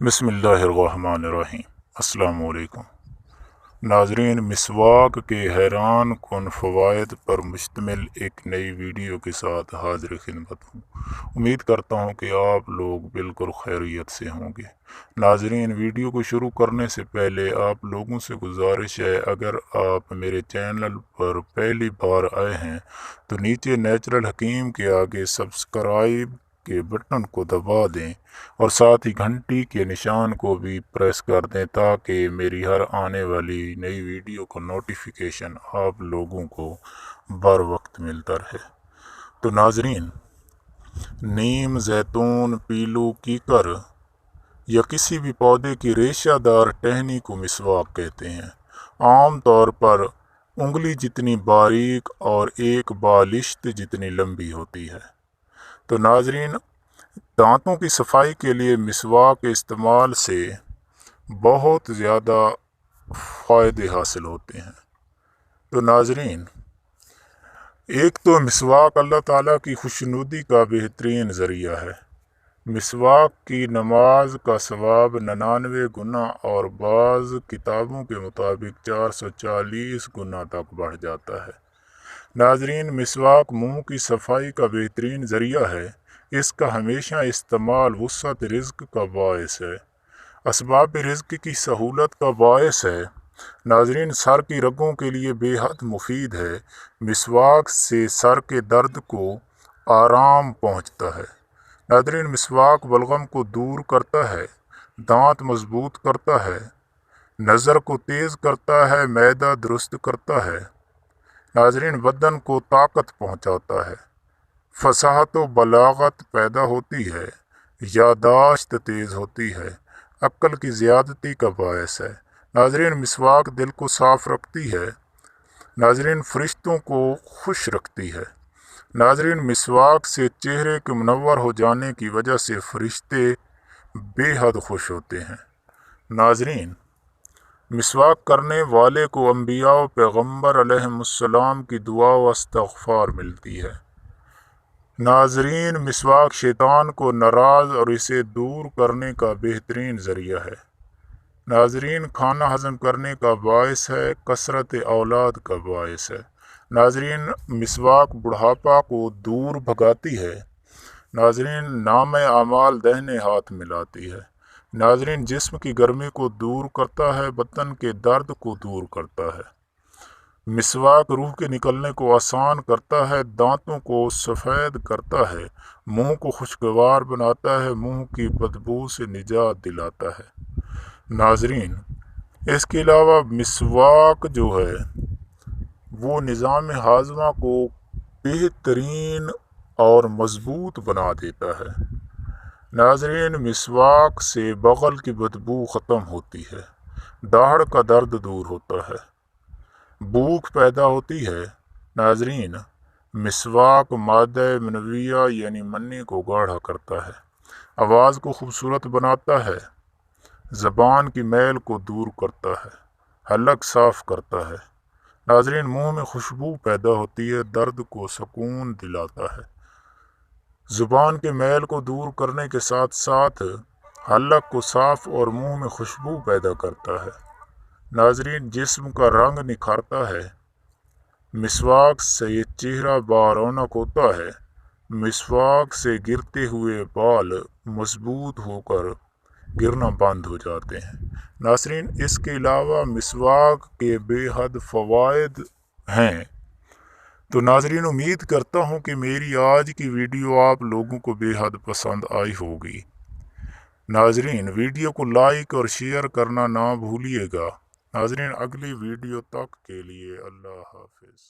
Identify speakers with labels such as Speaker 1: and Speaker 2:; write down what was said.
Speaker 1: बिस्मिल्लाहिर्रहमानिर्रहीम। अस्सलाम वालेकुम नाजरीन, मिसवाक के हैरान कुन फ़वाइद पर मुश्तमिल एक नई वीडियो के साथ हाजिर खिदमत हूँ। उम्मीद करता हूँ कि आप लोग बिल्कुल खैरियत से होंगे। नाजरीन, वीडियो को शुरू करने से पहले आप लोगों से गुजारिश है, अगर आप मेरे चैनल पर पहली बार आए हैं तो नीचे नेचुरल हकीम के आगे सब्सक्राइब के बटन को दबा दें और साथ ही घंटी के निशान को भी प्रेस कर दें ताकि मेरी हर आने वाली नई वीडियो का नोटिफिकेशन आप लोगों को बर वक्त मिलता रहे। तो नाजरीन, नीम, जैतून, पीलू, कीकर या किसी भी पौधे की रेशादार टहनी को मिसवाक कहते हैं। आम तौर पर उंगली जितनी बारीक और एक बालिश्त जितनी लंबी होती है। तो नाजरीन, दांतों की सफाई के लिए मिसवाक के इस्तेमाल से बहुत ज़्यादा फ़ायदे हासिल होते हैं। तो नाजरीन, एक तो मिसवाक अल्लाह ताला की खुशनुदी का बेहतरीन ज़रिया है। मिसवाक की नमाज का सवाब 99 गुना और बाज़ किताबों के मुताबिक 440 गुना तक बढ़ जाता है। नाजरीन, मिसवाक मुंह की सफाई का बेहतरीन ज़रिया है। इसका हमेशा इस्तेमाल वुसअत रिज़्क का बायस है, असबाब रिज़्क की सहूलत का बायस है। नाजरीन, सर की रगों के लिए बेहद मुफीद है। मिसवाक से सर के दर्द को आराम पहुंचता है। नाजरीन, मिसवाक बलगम को दूर करता है, दांत मजबूत करता है, नज़र को तेज़ करता है, मैदा दुरुस्त करता है। नाजरीन, बदन को ताकत पहुंचाता है, फसाहत व बलागत पैदा होती है, यादाश्त तेज़ होती है, अक्ल की ज़्यादती का बायस है। नाजरीन, मिसवाक दिल को साफ़ रखती है। नाजरीन, फरिश्तों को खुश रखती है। नाजरीन, मिसवाक से चेहरे के मुनव्वर हो जाने की वजह से फरिश्ते बेहद खुश होते हैं। नाजरीन, मिसवाक करने वाले को अंबिया व पैगम्बर अलैहिमुस्सलाम की दुआ व इस्तग़फ़ार मिलती है। नाजरीन, मिसवाक शैतान को नाराज़ और इसे दूर करने का बेहतरीन ज़रिया है। नाजरीन, खाना हज़म करने का बायस है, कसरत औलाद का बायस है। नाजरीन, मिसवाक बुढ़ापा को दूर भगाती है। नाजरीन, नाम आमाल दाहिने हाथ मिलाती है। नाजरीन, जिस्म की गर्मी को दूर करता है, बदन के दर्द को दूर करता है। मिसवाक रूह के निकलने को आसान करता है, दांतों को सफ़ेद करता है, मुंह को खुशगवार बनाता है, मुंह की बदबू से निजात दिलाता है। नाजरीन, इसके अलावा मिसवाक जो है वो निज़ाम हाज़मा को बेहतरीन और मज़बूत बना देता है। नाजरीन, मिसवाक से बगल की बदबू ख़त्म होती है, दाढ़ का दर्द दूर होता है, भूख पैदा होती है। नाजरीन, मिसवाक मादा मनविया यानी मन्नी को गाढ़ा करता है, आवाज़ को खूबसूरत बनाता है, ज़बान की मैल को दूर करता है, हलक साफ़ करता है। नाजरीन, मुंह में खुशबू पैदा होती है, दर्द को सुकून दिलाता है, ज़ुबान के मैल को दूर करने के साथ साथ हलक को साफ़ और मुंह में खुशबू पैदा करता है। नाजरीन, जिस्म का रंग निखारता है। मिसवाक से चेहरा बारौनक होता है। मिसवाक से गिरते हुए बाल मजबूत होकर गिरना बंद हो जाते हैं। नाजरीन, इसके अलावा मिसवाक के बेहद फ़वाइद हैं। तो नाजरीन, उम्मीद करता हूँ कि मेरी आज की वीडियो आप लोगों को बेहद पसंद आई होगी। नाजरीन, वीडियो को लाइक और शेयर करना ना भूलिएगा। नाजरीन, अगली वीडियो तक के लिए अल्लाह हाफिज़।